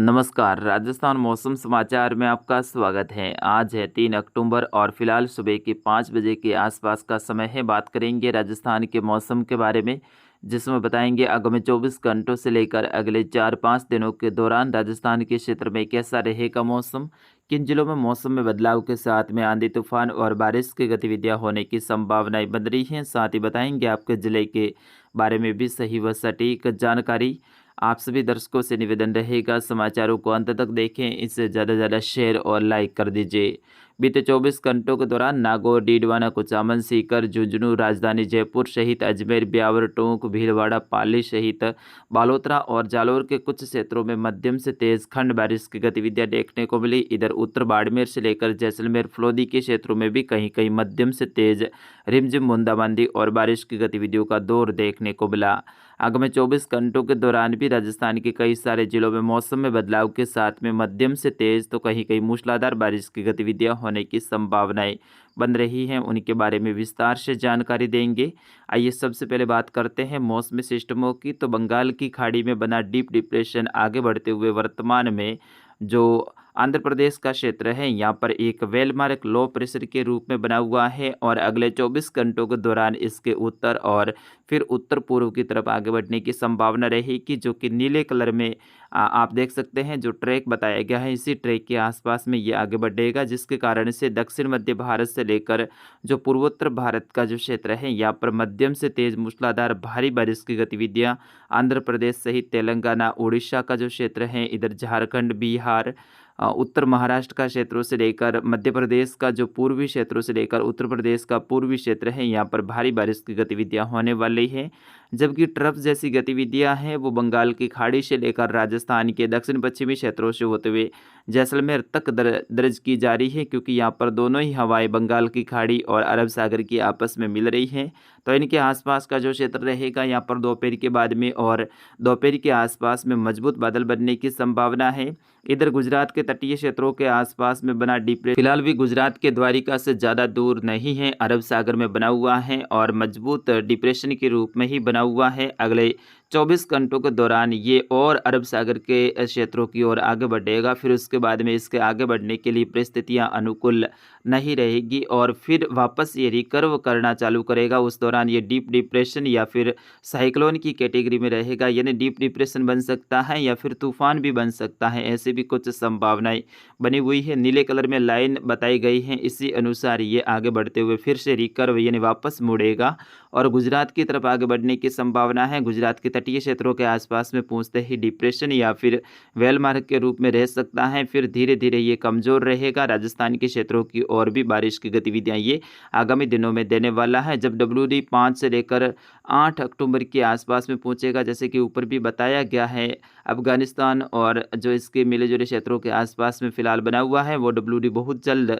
नमस्कार, राजस्थान मौसम समाचार में आपका स्वागत है। आज है 3 अक्टूबर और फिलहाल सुबह के 5 बजे के आसपास का समय है। बात करेंगे राजस्थान के मौसम के बारे में, जिसमें बताएंगे आगामी 24 घंटों से लेकर अगले 4-5 दिनों के दौरान राजस्थान के क्षेत्र में कैसा रहेगा मौसम, किन जिलों में मौसम में बदलाव के साथ में आंधी तूफान और बारिश की गतिविधियां होने की संभावनाएं बन रही हैं। साथ ही बताएंगे आपके जिले के बारे में भी सही व सटीक जानकारी। आप सभी दर्शकों से निवेदन रहेगा, समाचारों को अंत तक देखें, इसे ज़्यादा से ज़्यादा शेयर और लाइक कर दीजिए। बीते 24 घंटों के दौरान नागौर, डीडवाना, कुचामन, सीकर, झुंझुनू, राजधानी जयपुर सहित अजमेर, ब्यावर, टोंक, भीलवाड़ा, पाली सहित बालोतरा और जालौर के कुछ क्षेत्रों में मध्यम से तेज खंड बारिश की गतिविधियां देखने को मिली। इधर उत्तर बाड़मेर से लेकर जैसलमेर, फलोदी के क्षेत्रों में भी कहीं कहीं मध्यम से तेज रिमझिम बूंदाबांदी और बारिश की गतिविधियों का दौर देखने को मिला। आगामी 24 घंटों के दौरान भी राजस्थान के कई सारे जिलों में मौसम में बदलाव के साथ में मध्यम से तेज तो कहीं कहीं मूसलाधार बारिश की गतिविधियां होने की संभावनाएं बन रही हैं। उनके बारे में विस्तार से जानकारी देंगे। आइए सबसे पहले बात करते हैं मौसमी सिस्टमों की। तो बंगाल की खाड़ी में बना डीप डिप्रेशन आगे बढ़ते हुए वर्तमान में जो आंध्र प्रदेश का क्षेत्र है, यहाँ पर एक वेलमार्क लो प्रेशर के रूप में बना हुआ है और अगले 24 घंटों के दौरान इसके उत्तर और फिर उत्तर पूर्व की तरफ आगे बढ़ने की संभावना रहेगी, जो कि नीले कलर में आप देख सकते हैं। जो ट्रैक बताया गया है, इसी ट्रैक के आसपास में ये आगे बढ़ेगा, जिसके कारण से दक्षिण मध्य भारत से लेकर जो पूर्वोत्तर भारत का जो क्षेत्र है, यहाँ पर मध्यम से तेज मूसलाधार भारी बारिश की गतिविधियाँ आंध्र प्रदेश सहित तेलंगाना, उड़ीसा का जो क्षेत्र है, इधर झारखंड, बिहार, उत्तर महाराष्ट्र का क्षेत्रों से लेकर मध्य प्रदेश का जो पूर्वी क्षेत्रों से लेकर उत्तर प्रदेश का पूर्वी क्षेत्र है, यहाँ पर भारी बारिश की गतिविधियां होने वाली हैं। जबकि ट्रफ जैसी गतिविधियां हैं वो बंगाल की खाड़ी से लेकर राजस्थान के दक्षिण पश्चिमी क्षेत्रों से होते हुए जैसलमेर तक दर्ज की जा रही है, क्योंकि यहाँ पर दोनों ही हवाएं बंगाल की खाड़ी और अरब सागर की आपस में मिल रही हैं। तो इनके आसपास का जो क्षेत्र रहेगा, यहाँ पर दोपहर के बाद में और दोपहर के आसपास में मजबूत बादल बनने की संभावना है। इधर गुजरात के तटीय क्षेत्रों के आसपास में बना डिप्रेशन फिलहाल भी गुजरात के द्वारिका से ज़्यादा दूर नहीं है, अरब सागर में बना हुआ है और मजबूत डिप्रेशन के रूप में ही बना हुआ है। अगले 24 घंटों के दौरान ये और अरब सागर के क्षेत्रों की ओर आगे बढ़ेगा। फिर उसके बाद में इसके आगे बढ़ने के लिए परिस्थितियां अनुकूल नहीं रहेगी और फिर वापस ये रिकर्व करना चालू करेगा। उस दौरान ये डीप डिप्रेशन या फिर साइक्लोन की कैटेगरी में रहेगा, यानी डीप डिप्रेशन बन सकता है या फिर तूफान भी बन सकता है। ऐसे भी कुछ संभावनाएं बनी हुई है। नीले कलर में लाइन बताई गई है, इसी अनुसार ये आगे बढ़ते हुए फिर से रिकर्व यानी वापस मुड़ेगा और गुजरात की तरफ आगे बढ़ने की संभावना है। गुजरात के तटीय क्षेत्रों के आसपास में पहुंचते ही डिप्रेशन या फिर वेलमार्क के रूप में रह सकता है। फिर धीरे धीरे ये कमजोर रहेगा। राजस्थान के क्षेत्रों की और भी बारिश की गतिविधियां ये आगामी दिनों में देने वाला है। जब WD 5 से लेकर 8 अक्टूबर के आसपास में पहुंचेगा, जैसे कि ऊपर भी बताया गया है, अफगानिस्तान और जो इसके मिले जुले क्षेत्रों के आसपास में फिलहाल बना हुआ है, वो WD बहुत जल्द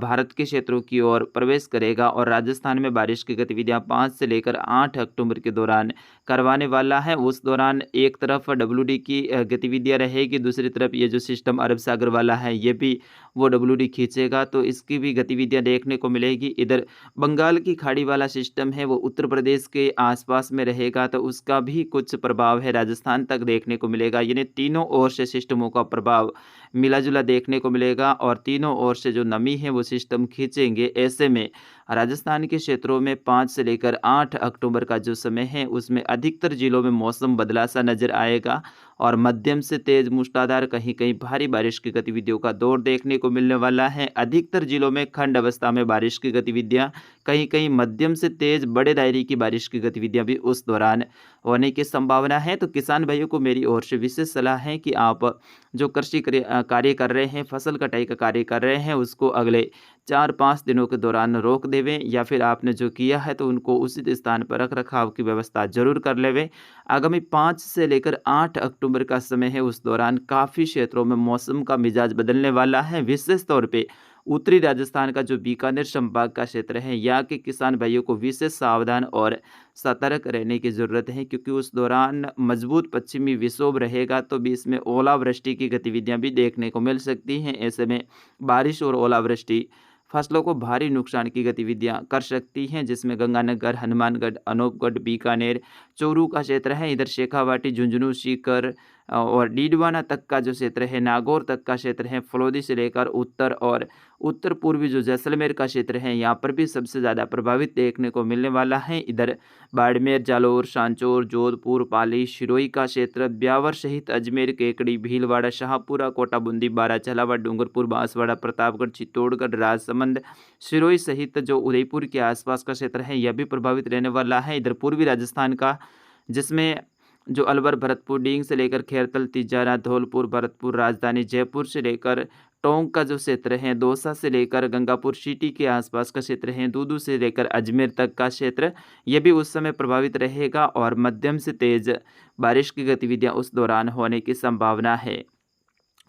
भारत के क्षेत्रों की ओर प्रवेश करेगा और राजस्थान में बारिश की गतिविधियां 5 से लेकर 8 अक्टूबर के दौरान करवाने वाला है। उस दौरान एक तरफ WD की गतिविधियां रहेगी, दूसरी तरफ ये जो सिस्टम अरब सागर वाला है ये भी वो WD खींचेगा, तो इसकी भी गतिविधियां देखने को मिलेगी। इधर बंगाल की खाड़ी वाला सिस्टम है वो उत्तर प्रदेश के आसपास में रहेगा, तो उसका भी कुछ प्रभाव है राजस्थान तक देखने को मिलेगा। यानी तीनों ओर से सिस्टमों का प्रभाव मिला जुला देखने को मिलेगा और तीनों ओर से जो नमी है वो सिस्टम खींचेंगे। ऐसे में राजस्थान के क्षेत्रों में 5 से लेकर 8 अक्टूबर का जो समय है उसमें अधिकतर जिलों में मौसम बदला सा नजर आएगा और मध्यम से तेज मूसलाधार कहीं कहीं भारी बारिश की गतिविधियों का दौर देखने को मिलने वाला है। अधिकतर जिलों में खंड अवस्था में बारिश की गतिविधियां, कहीं कहीं मध्यम से तेज बड़े दायरे की बारिश की गतिविधियां भी उस दौरान होने की संभावना है। तो किसान भाइयों को मेरी ओर से विशेष सलाह है कि आप जो कृषि कार्य कर रहे हैं, फसल कटाई का कार्य कर रहे हैं, उसको अगले 4-5 दिनों के दौरान रोक देवें, या फिर आपने जो किया है तो उनको उचित स्थान पर रख रखाव की व्यवस्था जरूर कर लेवें। आगामी 5 से लेकर 8 अक्टूबर का समय है, उस दौरान काफ़ी क्षेत्रों में मौसम का मिजाज बदलने वाला है। विशेष तौर पे उत्तरी राजस्थान का जो बीकानेर संभाग का क्षेत्र है, यहाँ के किसान भाइयों को विशेष सावधान और सतर्क रहने की ज़रूरत है, क्योंकि उस दौरान मजबूत पश्चिमी विक्षोभ रहेगा, तो बीच में ओलावृष्टि की गतिविधियां भी देखने को मिल सकती हैं। ऐसे में बारिश और ओलावृष्टि फसलों को भारी नुकसान की गतिविधियां कर सकती हैं, जिसमें गंगानगर, हनुमानगढ़, अनूपगढ़, बीकानेर, चोरू का क्षेत्र है। इधर शेखावाटी, झुंझुनू, सीकर, और डीडवाना तक का जो क्षेत्र है, नागौर तक का क्षेत्र है, फलोदी से लेकर उत्तर और उत्तर पूर्वी जो जैसलमेर का क्षेत्र है, यहाँ पर भी सबसे ज़्यादा प्रभावित देखने को मिलने वाला है। इधर बाड़मेर, जालौर, सांचौर, जोधपुर, पाली, सिरोही का क्षेत्र, ब्यावर सहित अजमेर, केकड़ी, भीलवाड़ा, शाहपुरा, कोटा, बूंदी, बारा, झालावाड़, डूंगरपुर, बांसवाड़ा, प्रतापगढ़, चित्तौड़गढ़, राजसमंद, सिरोही सहित जो उदयपुर के आसपास का क्षेत्र है, यह भी प्रभावित रहने वाला है। इधर पूर्वी राजस्थान का, जिसमें जो अलवर, भरतपुर, डींग से लेकर खेरतल, तिजारा, धौलपुर, भरतपुर, राजधानी जयपुर से लेकर टोंक का जो क्षेत्र है, दौसा से लेकर गंगापुर सिटी के आसपास का क्षेत्र है, दूदू से लेकर अजमेर तक का क्षेत्र, यह भी उस समय प्रभावित रहेगा और मध्यम से तेज बारिश की गतिविधियां उस दौरान होने की संभावना है।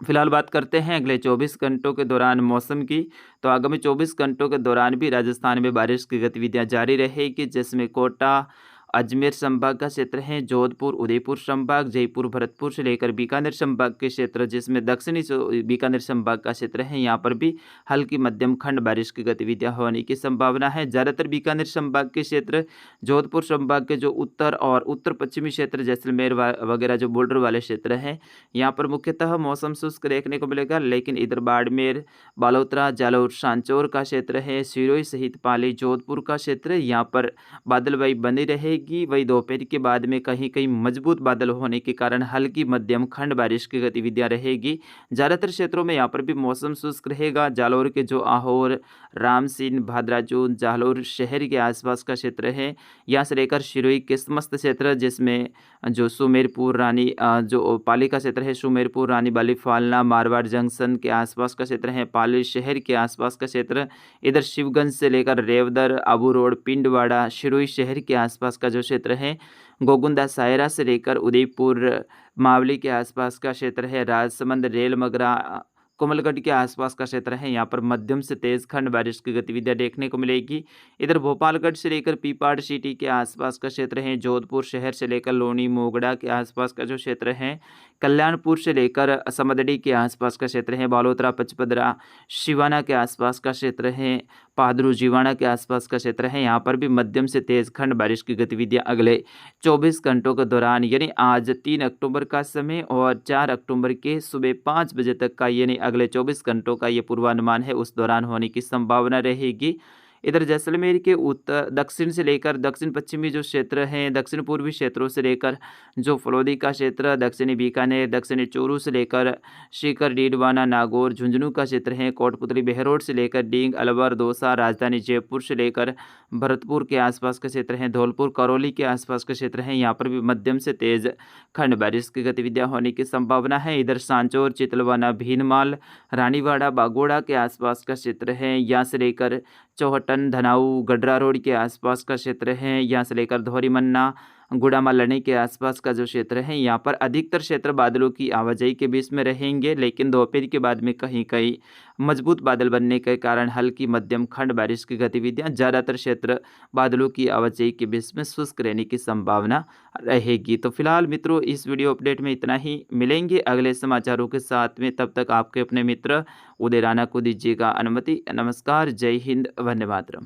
फिलहाल बात करते हैं अगले 24 घंटों के दौरान मौसम की। तो आगामी 24 घंटों के दौरान भी राजस्थान में बारिश की गतिविधियां जारी रहेगी, जिसमें कोटा, अजमेर संभाग का क्षेत्र है, जोधपुर, उदयपुर संभाग, जयपुर, भरतपुर से लेकर बीकानेर संभाग के क्षेत्र, जिसमें दक्षिणी बीकानेर संभाग का क्षेत्र है, यहाँ पर भी हल्की मध्यम खंड बारिश की गतिविधियां होने की संभावना है। ज़्यादातर बीकानेर संभाग के क्षेत्र, जोधपुर संभाग के जो उत्तर और उत्तर पश्चिमी क्षेत्र, जैसलमेर वगैरह जो बॉर्डर वाले क्षेत्र हैं, यहाँ पर मुख्यतः मौसम शुष्क देखने को मिलेगा। लेकिन इधर बाड़मेर, बालोतरा, जालौर, सांचौर का क्षेत्र है, सिरोही सहित पाली, जोधपुर का क्षेत्र, यहाँ पर बादलवाई बनी रहेगी। वही दोपहर के बाद में कहीं कहीं मजबूत बादल होने के कारण हल्की मध्यम खंड बारिश की गतिविधियां रहेगी। ज़्यादातर क्षेत्रों में यहाँ पर भी मौसम शुष्क रहेगा। जालौर के जो आहोर, रामसीन, भादराजून, जालौर शहर के आसपास का क्षेत्र है, यहाँ से लेकर सिरोही किस्मत क्षेत्र, जिसमें जो सुमेरपुर, रानी जो पाली का क्षेत्र है, सुमेरपुर, रानी बाली, फालना, मारवाड़ जंक्शन के आसपास का क्षेत्र है, पाली शहर के आसपास का क्षेत्र, इधर शिवगंज से लेकर रेवदर, आबू रोड, पिंडवाड़ा, सिरोही शहर के आसपास का जो क्षेत्र है, गोगुंदा, सायरा से लेकर उदयपुर, मावली के आसपास का क्षेत्र है, राजसमंद, रेल मगरा, कोमलगढ़ के आसपास का क्षेत्र है, यहाँ पर मध्यम से तेज खंड बारिश की गतिविधियां देखने को मिलेगी। इधर भोपालगढ़ से लेकर पीपाड़ सिटी के आसपास का क्षेत्र है, जोधपुर शहर से लेकर लोनी, मोगड़ा के आसपास का जो क्षेत्र है, कल्याणपुर से लेकर समदड़ी के आसपास का क्षेत्र है, बालोतरा, पचपदरा, शिवाना के आसपास का क्षेत्र है, पादरू, जीवाना के आसपास का क्षेत्र है, यहाँ पर भी मध्यम से तेज खंड बारिश की गतिविधियां अगले 24 घंटों के दौरान, यानी आज 3 अक्टूबर का समय और 4 अक्टूबर के सुबह 5 बजे तक का, यानी अगले 24 घंटों का ये पूर्वानुमान है, उस दौरान होने की संभावना रहेगी। इधर जैसलमेर के उत्तर दक्षिण से लेकर दक्षिण पश्चिमी जो क्षेत्र हैं, दक्षिण पूर्वी क्षेत्रों से लेकर जो फलोदी का क्षेत्र, दक्षिणी बीकानेर, दक्षिणी चूरू से लेकर सीकर, डीडवाना, नागौर, झुंझुनू का क्षेत्र है, कोटपुतली, बहरोड से लेकर डींग, अलवर, दौसा, राजधानी जयपुर से लेकर भरतपुर के आसपास के क्षेत्र हैं, धौलपुर, करौली के आसपास के क्षेत्र हैं, यहाँ पर भी मध्यम से तेज खंड बारिश की गतिविधियां होने की संभावना है। इधर सांचौर, चितलवाना, भीनमाल, रानीवाड़ा, बागोड़ा के आसपास का क्षेत्र है, यहाँ से लेकर चौहटन, धनाऊ, गडरा रोड के आसपास का क्षेत्र है, यहाँ से लेकर धौरीमन्ना, गुड़ामा, लनी के आसपास का जो क्षेत्र है, यहाँ पर अधिकतर क्षेत्र बादलों की आवाजाही के बीच में रहेंगे। लेकिन दोपहर के बाद में कहीं कहीं मजबूत बादल बनने के कारण हल्की मध्यम खंड बारिश की गतिविधियां, ज़्यादातर क्षेत्र बादलों की आवाजाही के बीच में शुष्क रहने की संभावना रहेगी। तो फिलहाल मित्रों, इस वीडियो अपडेट में इतना ही। मिलेंगे अगले समाचारों के साथ में, तब तक आपके अपने मित्र उदय राणा को दीजिएगा अनुमति। नमस्कार, जय हिंद, वंदे मातरम।